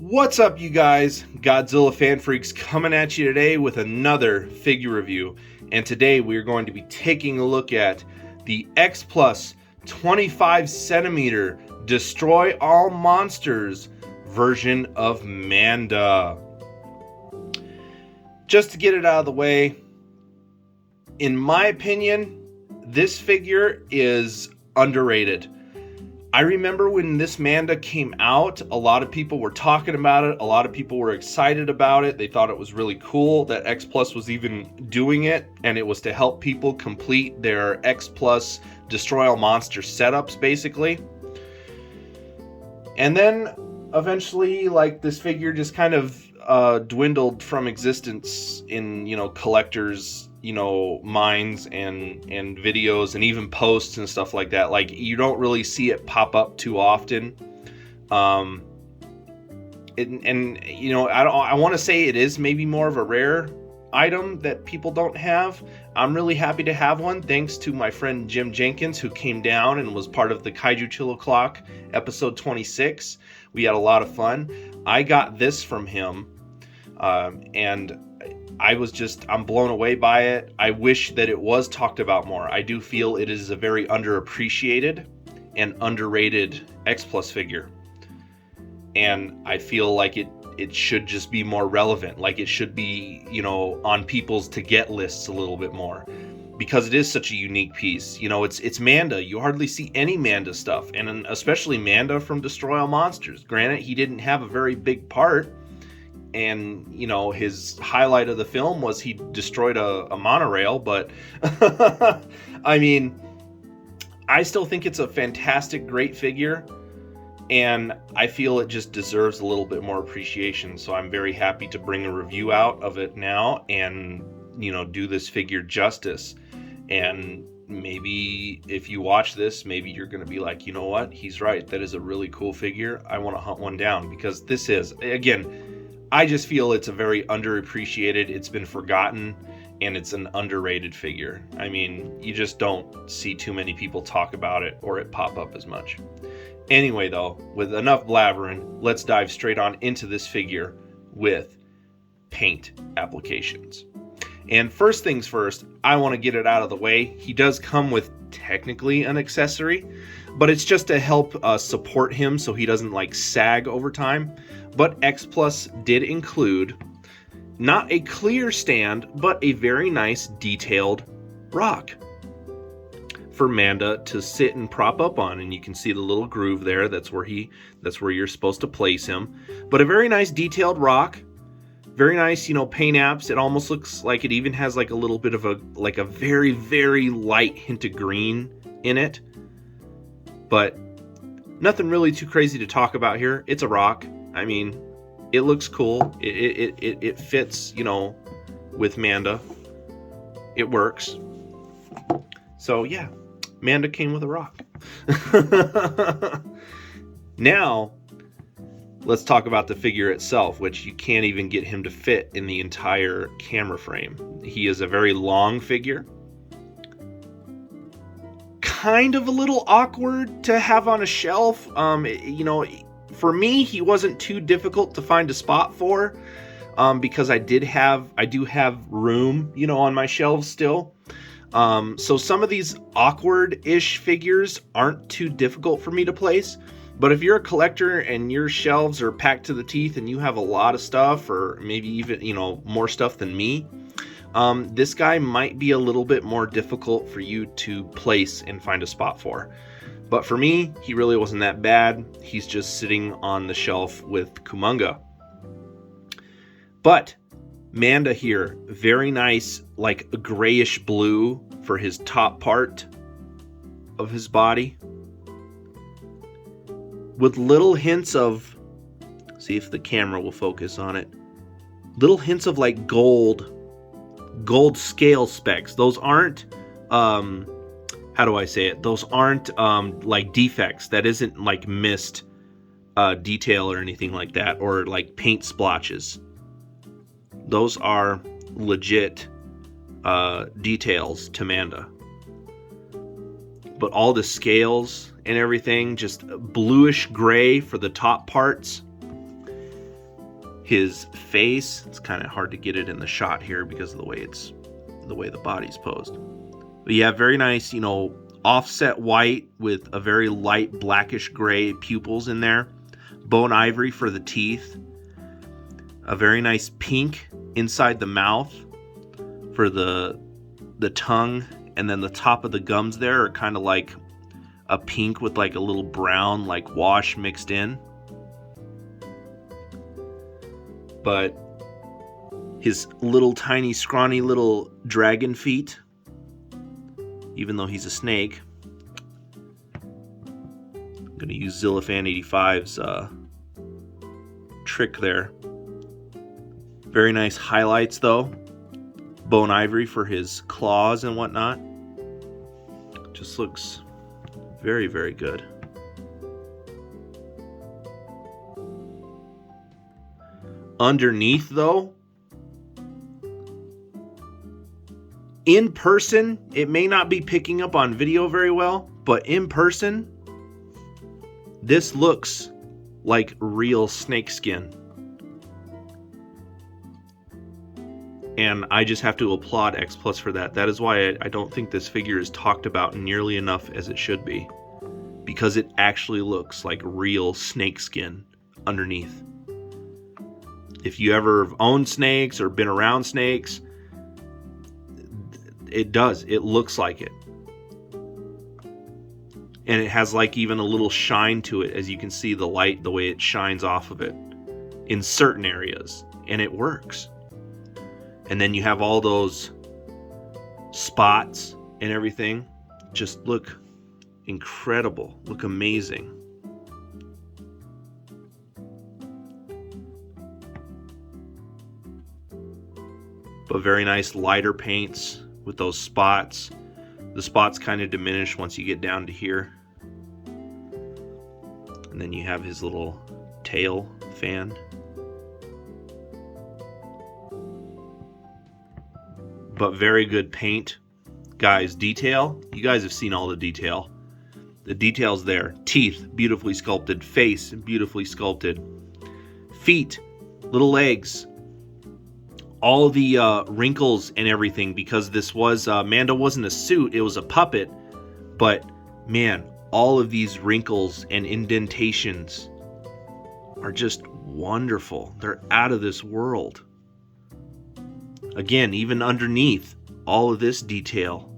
What's up, you guys? Godzilla Fan Freaks coming at you today with another figure review. And today we are going to be taking a look at the X Plus 25 centimeter Destroy All Monsters version of Manda. Just to get it out of the way, in my opinion, this figure is underrated. I remember when this Manda came out, a lot of people were talking about it. A lot of people were excited about it. They thought it was really cool that X Plus was even doing it, and it was to help people complete their X Plus Destroy All Monster setups, basically. And then eventually, this figure just kind of dwindled from existence in, collectors' minds and videos and even posts and stuff like that. Like, you don't really see it pop up too often. I want to say it is maybe more of a rare item that people don't have. I'm really happy to have one, thanks to my friend Jim Jenkins, who came down and was part of the Kaiju Chill O'Clock episode 26. We had a lot of fun. I got this from him, and I'm blown away by it. I wish that it was talked about more. I do feel it is a very underappreciated and underrated X Plus figure. And I feel like it should just be more relevant. Like, it should be, on people's to get lists a little bit more. Because it is such a unique piece. It's Manda. You hardly see any Manda stuff. And especially Manda from Destroy All Monsters. Granted, he didn't have a very big part. And, his highlight of the film was he destroyed a monorail. But, I mean, I still think it's a fantastic, great figure. And I feel it just deserves a little bit more appreciation. So I'm very happy to bring a review out of it now and, do this figure justice. And maybe if you watch this, maybe you're going to be like, you know what? He's right. That is a really cool figure. I want to hunt one down, because this is, again, I just feel it's a very underappreciated, it's been forgotten, and it's an underrated figure. I mean, you just don't see too many people talk about it or it pop up as much. Anyway, though, with enough blabbering, let's dive straight on into this figure with paint applications. And first things first, I want to get it out of the way. He does come with technically an accessory, but it's just to help support him so he doesn't sag over time. But X Plus did include not a clear stand, but a very nice detailed rock for Manda to sit and prop up on. And you can see the little groove there. That's where you're supposed to place him. But a very nice detailed rock. Very nice, paint apps. It almost looks like it even has a little bit of a very, very light hint of green in it. But nothing really too crazy to talk about here. It's a rock. I mean, it looks cool. It fits, with Manda. It works. So yeah, Manda came with a rock. Now, let's talk about the figure itself, which you can't even get him to fit in the entire camera frame. He is a very long figure. Kind of a little awkward to have on a shelf. For me, he wasn't too difficult to find a spot for, because I do have room, on my shelves still. So some of these awkward-ish figures aren't too difficult for me to place. But if you're a collector and your shelves are packed to the teeth and you have a lot of stuff, or maybe even, more stuff than me, this guy might be a little bit more difficult for you to place and find a spot for. But for me, he really wasn't that bad. He's just sitting on the shelf with Kumonga. But Manda here, very nice, a grayish blue for his top part of his body. With little hints of, see if the camera will focus on it, little hints of gold scale specks. Those aren't, how do I say it? Those aren't defects. That isn't missed detail or anything like that, or paint splotches. Those are legit details to Manda. But all the scales and everything, just bluish gray for the top parts. His face, it's kind of hard to get it in the shot here because of the way the body's posed. But yeah, very nice, you know, offset white with a very light blackish gray pupils in there. Bone ivory for the teeth. A very nice pink inside the mouth for the tongue, and then the top of the gums there are kind of like a pink with like a little brown like wash mixed in. But his little tiny scrawny little dragon feet, even though he's a snake. I'm going to use Zillafan 85's trick there. Very nice highlights though. Bone ivory for his claws and whatnot. Just looks very, very good. Underneath though, in person, it may not be picking up on video very well, but in person, this looks like real snake skin. And I just have to applaud X Plus for that. That is why I don't think this figure is talked about nearly enough as it should be. Because it actually looks like real snake skin underneath. If you ever owned snakes or been around snakes, it does. It looks like it. And it has like even a little shine to it, as you can see the light, the way it shines off of it in certain areas. And it works. And then you have all those spots and everything. Just look incredible. Look amazing. But very nice lighter paints with those spots. The spots kind of diminish once you get down to here. And then you have his little tail fan. But very good paint. Guys, detail. You guys have seen all the detail. The detail's there. Teeth, beautifully sculpted. Face, beautifully sculpted. Feet, little legs. All the wrinkles and everything, because this was, Manda wasn't a suit, it was a puppet. But, man, all of these wrinkles and indentations are just wonderful. They're out of this world. Again, even underneath all of this detail,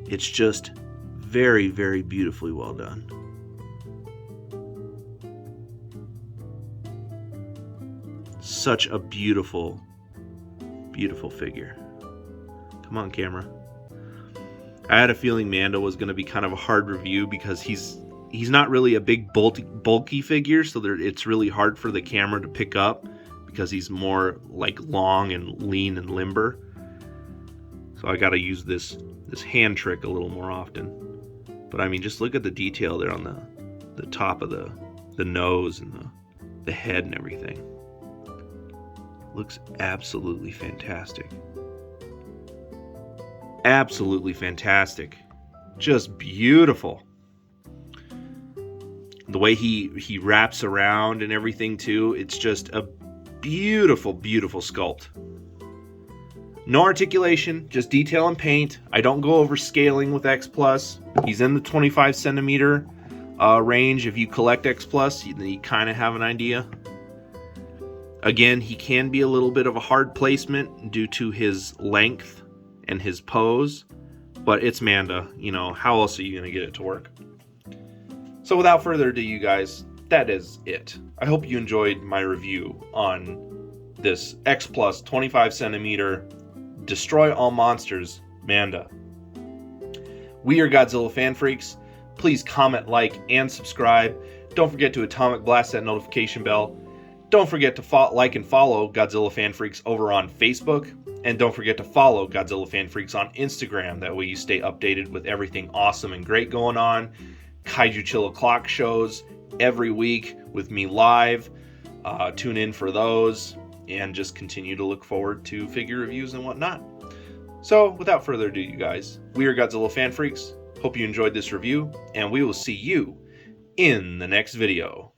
it's just very, very beautifully well done. Such a beautiful, beautiful figure. Come on, camera. I had a feeling Manda was going to be kind of a hard review because he's not really a big bulky figure, so it's really hard for the camera to pick up, because he's more like long and lean and limber. So I got to use this hand trick a little more often. But I mean, just look at the detail there on the top of the nose and the head and everything. Looks absolutely fantastic. Absolutely fantastic. Just beautiful. The way he wraps around and everything too, it's just a beautiful, beautiful sculpt. No articulation, just detail and paint. I don't go over scaling with X Plus. He's in the 25 centimeter range. If you collect X Plus, you kind of have an idea. Again, he can be a little bit of a hard placement due to his length and his pose, but it's Manda. You know, how else are you going to get it to work? So without further ado, you guys, that is it. I hope you enjoyed my review on this X Plus 25 centimeter Destroy All Monsters Manda. We are Godzilla Fan Freaks. Please comment, like, and subscribe. Don't forget to atomic blast that notification bell. Don't forget to like and follow Godzilla Fan Freaks over on Facebook. And don't forget to follow Godzilla Fan Freaks on Instagram. That way you stay updated with everything awesome and great going on. Kaiju Chill O'Clock shows every week with me live. Tune in for those. And just continue to look forward to figure reviews and whatnot. So, without further ado, you guys, we are Godzilla Fan Freaks. Hope you enjoyed this review. And we will see you in the next video.